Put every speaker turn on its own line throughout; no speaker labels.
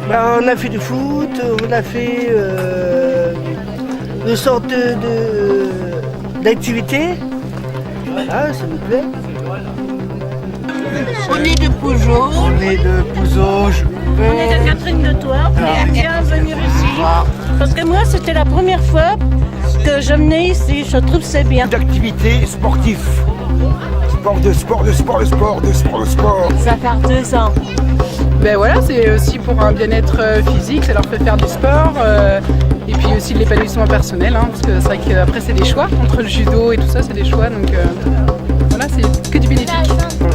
On a fait du foot, on a fait une sorte d'activité. Ah, ça me plaît.
On est de Pougeot.
On est de Pouzauges.
On est de Catherine de Tours. On est bien venir ici. Parce que moi, c'était la première fois que je venais ici. Je trouve que c'est bien.
D'activités sportives. Sport.
Ça fait 2 ans.
Ben voilà, c'est aussi pour un bien-être physique, ça leur fait faire du sport et puis aussi de l'épanouissement personnel, parce que c'est vrai qu'après c'est des choix, entre le judo et tout ça, c'est des choix, donc voilà, c'est que du bénéfique.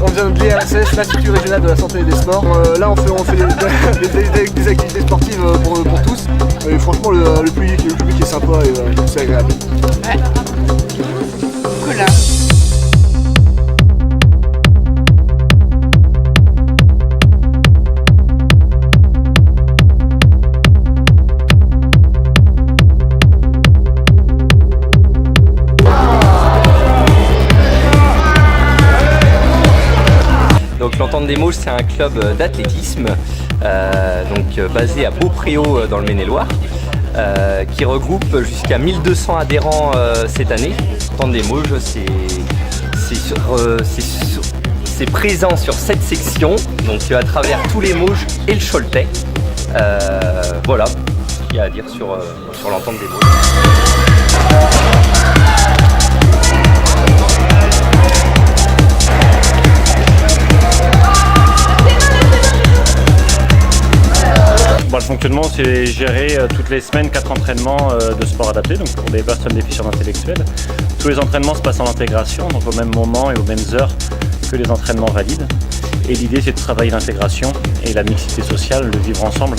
On vient de l'IRSS, l'Institut Régional de la Santé et des Sports. Là on fait des activités sportives pour tous. Et franchement le public est sympa et c'est agréable.
Ouais. Cool.
Donc l'Entente des Mauges, c'est un club d'athlétisme basé à Beaupréau dans le Maine-et-Loire qui regroupe jusqu'à 1200 adhérents cette année. L'Entente des Mauges, c'est présent sur 7 sections, donc à travers tous les Mauges et le Choletais. Voilà ce qu'il y a à dire sur l'Entente des Mauges.
Le fonctionnement, c'est gérer toutes les semaines 4 entraînements de sport adapté, donc pour des personnes déficientes intellectuelles. Tous les entraînements se passent en intégration, donc au même moment et aux mêmes heures que les entraînements valides. Et l'idée, c'est de travailler l'intégration et la mixité sociale, le vivre ensemble.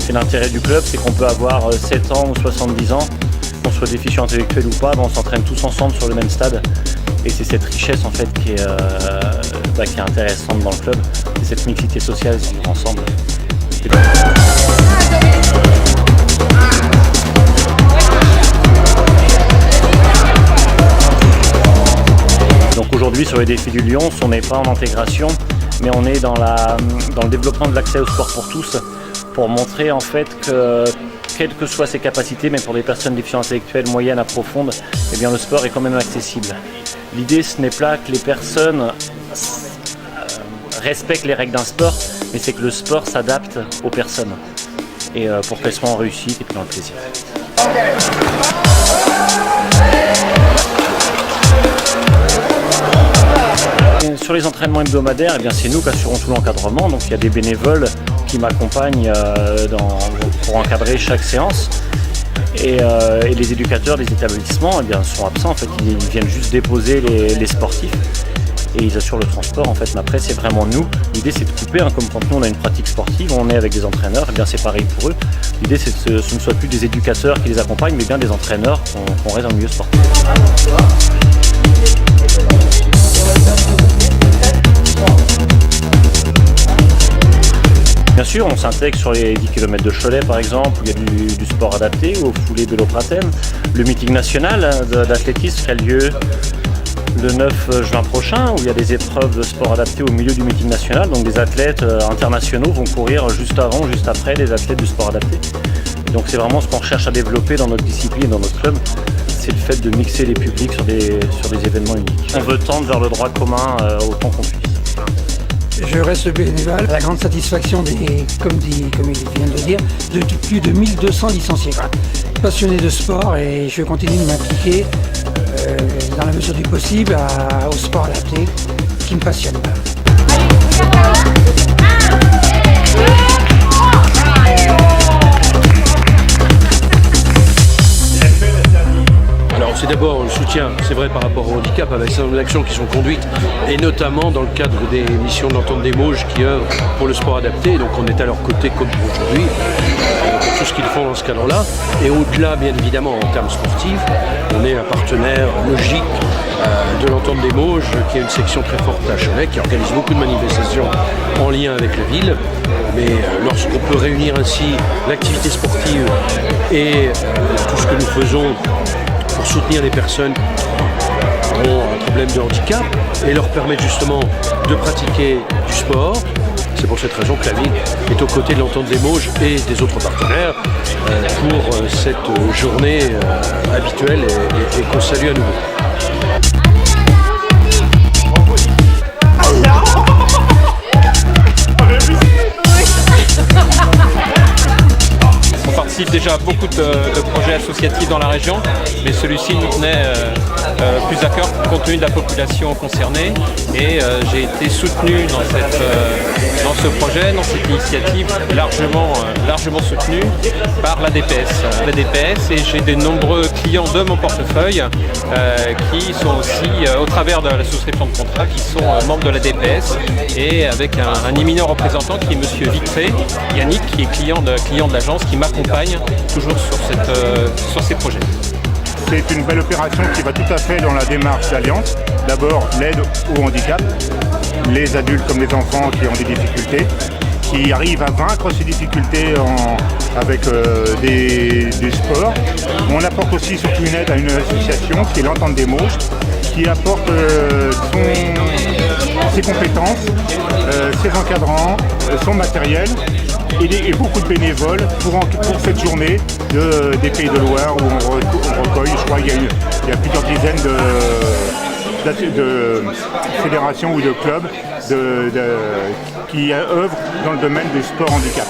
Et l'intérêt du club, c'est qu'on peut avoir 7 ans ou 70 ans, qu'on soit déficient intellectuel ou pas, on s'entraîne tous ensemble sur le même stade. Et c'est cette richesse en fait qui est intéressante dans le club. C'est cette mixité sociale, c'est vivre ensemble. Donc aujourd'hui sur les défis du Lion, on n'est pas en intégration, mais on est dans le développement de l'accès au sport pour tous, pour montrer en fait que quelles que soient ses capacités, même pour des personnes déficientes intellectuelles moyennes à profondes, eh bien le sport est quand même accessible. L'idée ce n'est pas que les personnes respectent les règles d'un sport, mais c'est que le sport s'adapte aux personnes et pour qu'elles soient en réussite et puis dans le plaisir. Et sur les entraînements hebdomadaires, eh bien c'est nous qui assurons tout l'encadrement, donc il y a des bénévoles qui m'accompagnent pour encadrer chaque séance. Et les éducateurs des établissements eh bien, sont absents, en fait, ils viennent juste déposer les sportifs. Et ils assurent le transport en fait, mais après c'est vraiment nous. L'idée c'est de couper, comme quand nous on a une pratique sportive, on est avec des entraîneurs, et bien c'est pareil pour eux. L'idée c'est que ce ne soit plus des éducateurs qui les accompagnent, mais bien des entraîneurs qu'on reste dans le milieu sportif. Bien sûr, on s'intègre sur les 10 km de Cholet par exemple, où il y a du sport adapté, au foulée Bello-Praten. Le meeting national d'athlétisme qui a lieu le 9 juin prochain, où il y a des épreuves de sport adapté au milieu du meeting national. Donc des athlètes internationaux vont courir juste avant, juste après des athlètes du sport adapté. Et donc c'est vraiment ce qu'on recherche à développer dans notre discipline et dans notre club, c'est le fait de mixer les publics sur des événements uniques. On veut tendre vers le droit commun autant qu'on puisse.
Je reste bénévole à la grande satisfaction comme il vient de le dire, de plus de 1200 licenciés. Passionné de sport et je continue de m'impliquer dans la mesure du possible au sport adapté qui me passionne.
Alors c'est d'abord le soutien, c'est vrai par rapport au handicap, avec certaines actions qui sont conduites, et notamment dans le cadre des missions de l'Entente des Mauges qui œuvrent pour le sport adapté, donc on est à leur côté comme pour aujourd'hui, pour tout ce qu'ils font dans ce cadre-là. Et au-delà, bien évidemment, en termes sportifs, on est un partenaire logique de l'Entente des Mauges, qui est une section très forte à Cholet, qui organise beaucoup de manifestations en lien avec la ville. Mais lorsqu'on peut réunir ainsi l'activité sportive et tout ce que nous faisons pour soutenir les personnes qui ont un problème de handicap et leur permettre justement de pratiquer du sport, C'est pour cette raison que la ville est aux côtés de l'Entente des Mauges et des autres partenaires pour cette journée habituelle et qu'on salue à nouveau.
On participe déjà à beaucoup de projets associatifs dans la région, mais celui-ci nous tenait plus à cœur compte tenu de la population concernée et j'ai été soutenu dans ce projet, dans cette initiative largement soutenue par l'ADPS et j'ai de nombreux clients de mon portefeuille qui sont aussi, au travers de la souscription de contrat, qui sont membres de l'ADPS et avec un éminent représentant qui est monsieur Victré, Yannick, qui est client de l'agence, qui m'accompagne toujours sur ces projets.
C'est une belle opération qui va tout à fait dans la démarche d'Alliance. D'abord, l'aide au handicap, les adultes comme les enfants qui ont des difficultés, qui arrivent à vaincre ces difficultés avec des sports. On apporte aussi surtout une aide à une association qui est l'Entente des Mauges, qui apporte ses compétences, ses encadrants, son matériel et beaucoup de bénévoles pour cette journée des Pays de Loire où on recueille, je crois qu'il y a plusieurs dizaines de fédérations ou de clubs qui œuvrent dans le domaine du sport handicap.